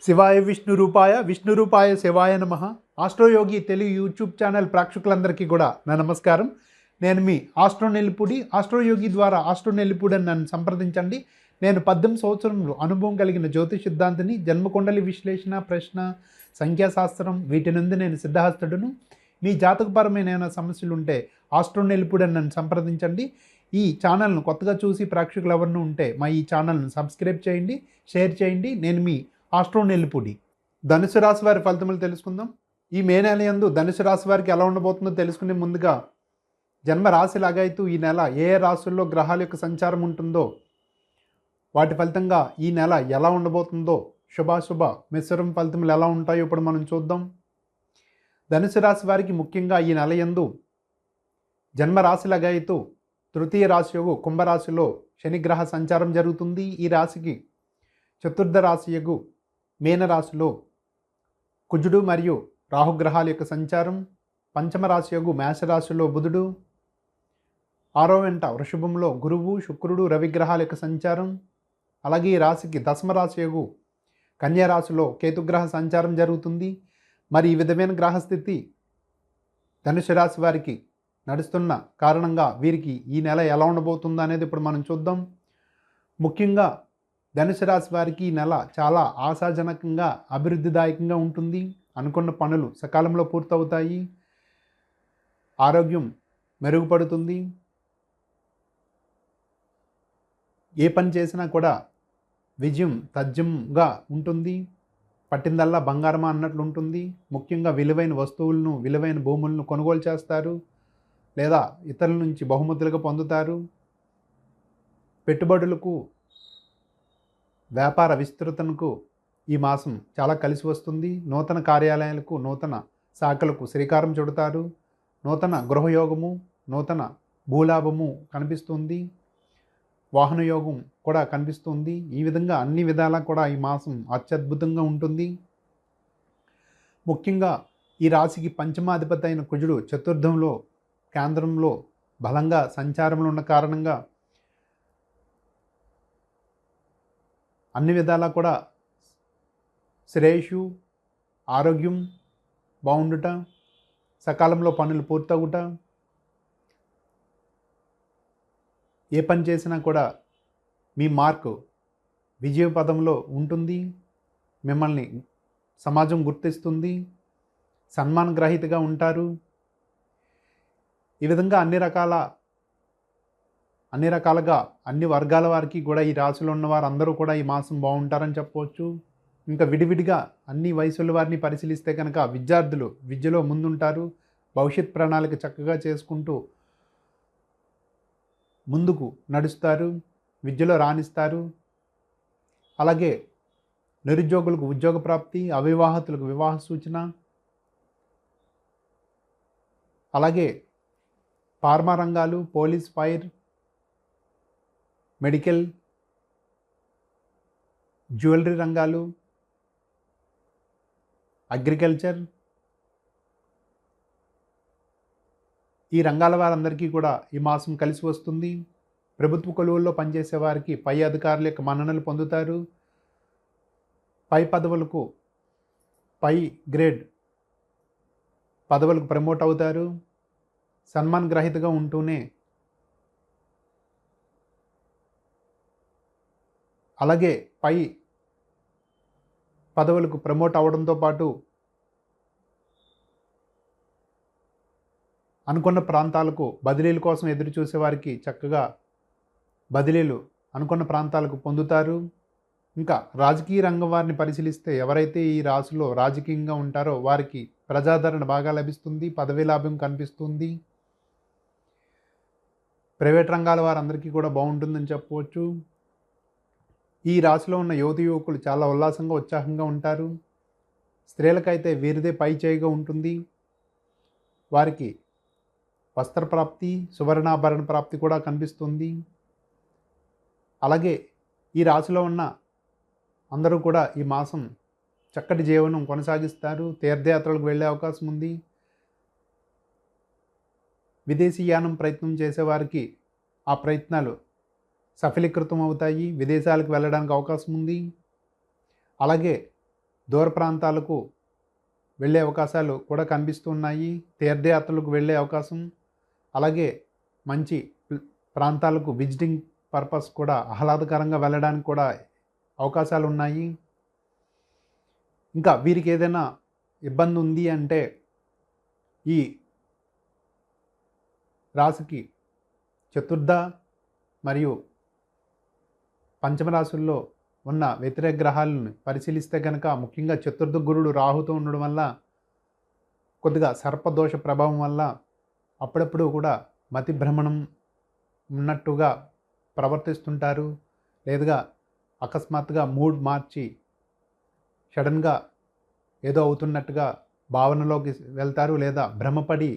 శివాయ విష్ణు రూపాయ శివాయ నమః. ఆస్ట్రోయోగి తెలుగు యూట్యూబ్ ఛానల్ ప్రేక్షకులందరికీ కూడా నా నమస్కారం. నేను మీ ఆస్ట్రో నెల్లిపూడి. ఆస్ట్రోయోగి ద్వారా ఆస్ట్రో నెల్లిపూడి అని నన్ను సంప్రదించండి. నేను 18 సంవత్సరంలో అనుభవం కలిగిన జ్యోతిష్ సిద్ధాంతిని. జన్మకుండలి విశ్లేషణ, ప్రశ్న, సంఖ్యాశాస్త్రం వీటి నుండి నేను సిద్ధహస్తుడును. మీ జాతకపరమైన ఏమైనా సమస్యలు ఉంటే ఆస్ట్రో నెల్లిపూడి అని నన్ను సంప్రదించండి. ఈ ఛానల్ను కొత్తగా చూసి ప్రేక్షకులు ఎవరినూ ఉంటే మా ఈ ఛానల్ను సబ్స్క్రైబ్ చేయండి, షేర్ చేయండి. నేను మీ ఆస్ట్రో నెల్లిపూడి. ధనుసు రాశి వారి ఫలితములు తెలుసుకుందాం. ఈ మే నెల యందు ధనుసు రాశి వారికి ఎలా ఉండబోతుందో తెలుసుకునే ముందుగా జన్మ రాశి లాగైతూ ఈ నెల ఏ ఏ రాశుల్లో గ్రహాల యొక్క సంచారం ఉంటుందో వాటి ఫలితంగా ఈ నెల ఎలా ఉండబోతుందో, శుభాశుభ మిశ్రమ ఫలితములు ఎలా ఉంటాయో ఇప్పుడు మనం చూద్దాం. ధనుసు రాశి వారికి ముఖ్యంగా ఈ నెల యందు జన్మ రాశి లాగైతూ తృతీయ రాశి యొగు కుంభరాశిలో శనిగ్రహ సంచారం జరుగుతుంది. ఈ రాశికి చతుర్థ రాశి యొగు మీనరాశిలో కుజుడు మరియు రాహుగ్రహాల యొక్క సంచారం, పంచమ రాశి యొగు మేషరాశిలో బుధుడు, ఆరో వెంట వృషభంలో గురువు, శుక్రుడు, రవిగ్రహాల యొక్క సంచారం, అలాగే ఈ రాశికి దశమ రాశి యొగు కన్యా రాశిలో కేతుగ్రహ సంచారం జరుగుతుంది. మరి ఈ విధమైన గ్రహస్థితి ధనుసు రాశి వారికి నడుస్తున్న కారణంగా వీరికి ఈ నెల ఎలా ఉండబోతుందో అనేది ఇప్పుడు మనం చూద్దాం. ముఖ్యంగా ధనుసు రాశి వారికి ఈ నెల చాలా ఆశాజనకంగా, అభివృద్ధిదాయకంగా ఉంటుంది. అనుకున్న పనులు సకాలంలో పూర్తవుతాయి. ఆరోగ్యం మెరుగుపడుతుంది. ఏ పని చేసినా కూడా విజయం తథ్యంగా ఉంటుంది. పట్టిందల్లా బంగారమా అన్నట్లు ఉంటుంది. ముఖ్యంగా విలువైన వస్తువులను, విలువైన భూములను కొనుగోలు చేస్తారు లేదా ఇతరుల నుంచి బహుమతులుగా పొందుతారు. పెట్టుబడులకు, వ్యాపార విస్తృతనకు ఈ మాసం చాలా కలిసి వస్తుంది. నూతన కార్యాలయాలకు, నూతన శాఖలకు శ్రీకారం చుడతారు. నూతన గృహయోగము, నూతన భూలాభము కనిపిస్తుంది. వాహన యోగం కూడా కనిపిస్తుంది. ఈ విధంగా అన్ని విధాలా కూడా ఈ మాసం అత్యద్భుతంగా ఉంటుంది. ముఖ్యంగా ఈ రాశికి పంచమాధిపతి అయిన కుజుడు చతుర్థంలో, కేంద్రంలో బలంగా సంచారంలో ఉన్న కారణంగా అన్ని విధాలా కూడా శ్రేయస్సు, ఆరోగ్యం బాగుండుట, సకాలంలో పనులు పూర్తవుట, ఏ పని చేసినా కూడా మీ మార్కు విజయ పదంలో ఉంటుంది. మిమ్మల్ని సమాజం గుర్తిస్తుంది. సన్మాన గ్రహీతగా ఉంటారు. ఈ విధంగా అన్ని రకాలుగా అన్ని వర్గాల వారికి కూడా ఈ రాశిలో ఉన్న వారు అందరూ కూడా ఈ మాసం బాగుంటారని చెప్పవచ్చు. ఇంకా విడివిడిగా అన్ని వయసుల వారిని పరిశీలిస్తే కనుక విద్యార్థులు విద్యలో ముందుంటారు. భవిష్యత్ ప్రణాళిక చక్కగా చేసుకుంటూ ముందుకు నడుస్తారు. విద్యలో రాణిస్తారు. అలాగే నిరుద్యోగులకు ఉద్యోగ ప్రాప్తి, అవివాహితులకు వివాహ సూచన, అలాగే ఫార్మా రంగాలు, పోలీస్, ఫైర్, మెడికల్, జ్యువెలరీ రంగాలు, అగ్రికల్చర్, ఈ రంగాల వారందరికీ కూడా ఈ మాసం కలిసి వస్తుంది. ప్రభుత్వ కొలువుల్లో పనిచేసే వారికి పై అధికారుల యొక్క మన్ననలు పొందుతారు. పై పదవులకు, పై గ్రేడ్ పదవులకు ప్రమోట్ అవుతారు. సన్మాన్ గ్రహీతగా ఉంటూనే అలాగే పై పదవులకు ప్రమోట్ అవడంతో పాటు అనుకున్న ప్రాంతాలకు బదిలీల కోసం ఎదురు చూసేవారికి చక్కగా బదిలీలు అనుకున్న ప్రాంతాలకు పొందుతారు. ఇంకా రాజకీయ రంగం వారిని పరిశీలిస్తే ఎవరైతే ఈ రాశిలో రాజకీయంగా ఉంటారో వారికి ప్రజాదరణ బాగా లభిస్తుంది. పదవీ లాభం కనిపిస్తుంది. ప్రైవేట్ రంగాల వారందరికీ కూడా బాగుంటుందని చెప్పవచ్చు. ఈ రాశిలో ఉన్న యువతి యువకులు చాలా ఉల్లాసంగా, ఉత్సాహంగా ఉంటారు. స్త్రీలకైతే వీరిదే పై చేయిగా ఉంటుంది. వారికి వస్త్ర ప్రాప్తి, సువర్ణాభరణ ప్రాప్తి కూడా కనిపిస్తుంది. అలాగే ఈ రాశిలో ఉన్న అందరూ కూడా ఈ మాసం చక్కటి జీవనం కొనసాగిస్తారు. తీర్థయాత్రలకు వెళ్ళే అవకాశం ఉంది. విదేశీ యానం ప్రయత్నం చేసేవారికి ఆ ప్రయత్నాలు సఫలీకృతం అవుతాయి. విదేశాలకు వెళ్ళడానికి అవకాశం ఉంది. అలాగే దూర ప్రాంతాలకు వెళ్ళే అవకాశాలు కూడా కనిపిస్తున్నాయి. తీర్థయాత్రలకు వెళ్ళే అవకాశం, అలాగే మంచి ప్రాంతాలకు విజిటింగ్ పర్పస్ కూడా ఆహ్లాదకరంగా వెళ్ళడానికి కూడా అవకాశాలు ఉన్నాయి. ఇంకా వీరికి ఏదైనా ఇబ్బంది ఉంది అంటే ఈ రాశికి చతుర్థ మరియు పంచమ రాశుల్లో ఉన్న వ్యతిరేక గ్రహాలను పరిశీలిస్తే కనుక ముఖ్యంగా చతుర్థ గురుడు రాహుతో ఉండడం వల్ల కొద్దిగా సర్పదోష ప్రభావం వల్ల అప్పుడప్పుడు కూడా మతి భ్రమణం ఉన్నట్టుగా ప్రవర్తిస్తుంటారు. లేదా అకస్మాత్తుగా మూడ్ మార్చి సడన్గా ఏదో అవుతున్నట్టుగా భావనలోకి వెళ్తారు, లేదా భ్రమపడి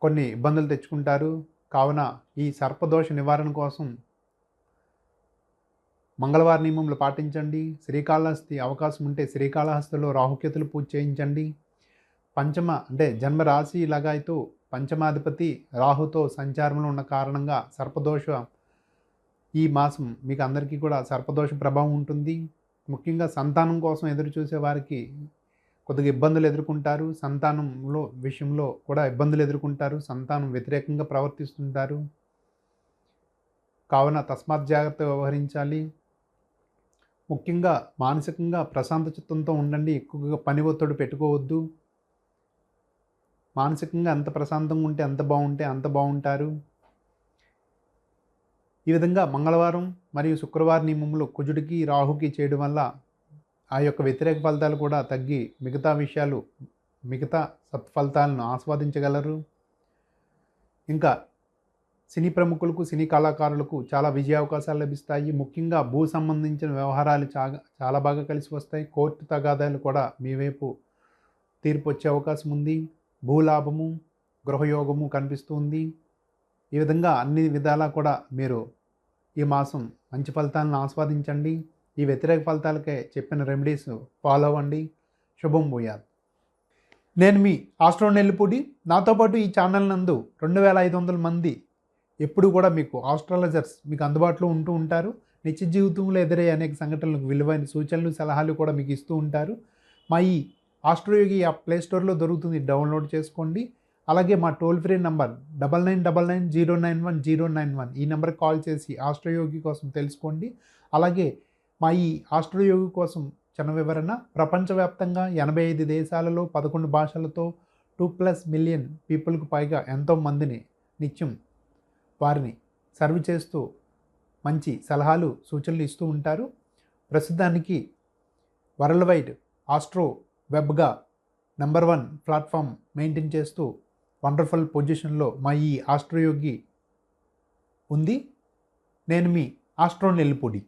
కొన్ని ఇబ్బందులు తెచ్చుకుంటారు. కావున ఈ సర్పదోష నివారణ కోసం మంగళవార నియమములు పాటించండి. శ్రీకాళహస్తి అవకాశం ఉంటే శ్రీకాళహస్తిలో రాహుకేతులు పూజ చేయించండి. పంచమ అంటే జన్మరాశి లగాయతూ పంచమాధిపతి రాహుతో సంచారంలో ఉన్న కారణంగా సర్పదోష ఈ మాసం మీకు అందరికీ కూడా సర్పదోష ప్రభావం ఉంటుంది. ముఖ్యంగా సంతానం కోసం ఎదురు చూసే వారికి కొద్దిగా ఇబ్బందులు ఎదుర్కొంటారు. సంతానంలో విషయంలో కూడా ఇబ్బందులు ఎదుర్కొంటారు. సంతానం వ్యతిరేకంగా ప్రవర్తిస్తుంటారు. కావున తస్మాత్ జాగ్రత్త వ్యవహరించాలి. ముఖ్యంగా మానసికంగా ప్రశాంత చిత్తంతో ఉండండి. ఎక్కువగా పని ఒత్తిడి పెట్టుకోవద్దు. మానసికంగా ఎంత ప్రశాంతంగా ఉంటే అంత బాగుంటారు. ఈ విధంగా మంగళవారం మరియు శుక్రవారం నియమములు కుజుడికి రాహుకి చేయడం వల్ల ఆ యొక్క వ్యతిరేక ఫలితాలు కూడా తగ్గి మిగతా సత్ఫలితాలను ఆస్వాదించగలరు. ఇంకా సినీ ప్రముఖులకు, సినీ కళాకారులకు చాలా విజయావకాశాలు లభిస్తాయి. ముఖ్యంగా భూ సంబంధించిన వ్యవహారాలు చాలా బాగా కలిసి వస్తాయి. కోర్టు తగాదాలు కూడా మీ వైపు తీర్పు వచ్చే అవకాశం ఉంది. భూలాభము, గృహయోగము కనిపిస్తుంది. ఈ విధంగా అన్ని విధాలా కూడా మీరు ఈ మాసం మంచి ఫలితాలను ఆస్వాదించండి. ఈ వ్యతిరేక ఫలితాలకే చెప్పిన రెమెడీస్ ఫాలో అవ్వండి. శుభం భూయాత్. నేను మీ ఆస్ట్రో నెల్లిపూడి. నాతో పాటు ఈ ఛానల్ నందు 2500 మంది ఎప్పుడు కూడా మీకు ఆస్ట్రాలజర్స్ మీకు అందుబాటులో ఉంటూ ఉంటారు. నిత్య జీవితంలో ఎదురయ్యే అనేక సంఘటనలకు విలువైన సూచనలు, సలహాలు కూడా మీకు ఇస్తూ ఉంటారు. మా ఈ ఆస్ట్రోయోగి యాప్ ప్లేస్టోర్లో దొరుకుతుంది, డౌన్లోడ్ చేసుకోండి. అలాగే మా టోల్ ఫ్రీ నంబర్ 9999091091 ఈ నెంబర్కి కాల్ చేసి ఆస్ట్రోయోగి కోసం తెలుసుకోండి. అలాగే మా ఈ ఆస్ట్రోయోగి కోసం చిన్న వివరణ. ప్రపంచవ్యాప్తంగా 85 దేశాలలో 11 భాషలతో 2+ మిలియన్ పీపుల్కి పైగా ఎంతోమందిని నిత్యం వారిని సర్వ్ చేస్తూ మంచి సలహాలు, సూచనలు ఇస్తూ ఉంటారు. ప్రస్తుతానికి వరల్డ్ వైడ్ ఆస్ట్రో వెబ్గా నెంబర్ 1 ప్లాట్ఫామ్ మెయింటైన్ చేస్తూ వండర్ఫుల్ పొజిషన్లో మా ఈ ఆస్ట్రోయోగి ఉంది. నేను మీ ఆస్ట్రో నెల్లిపూడి.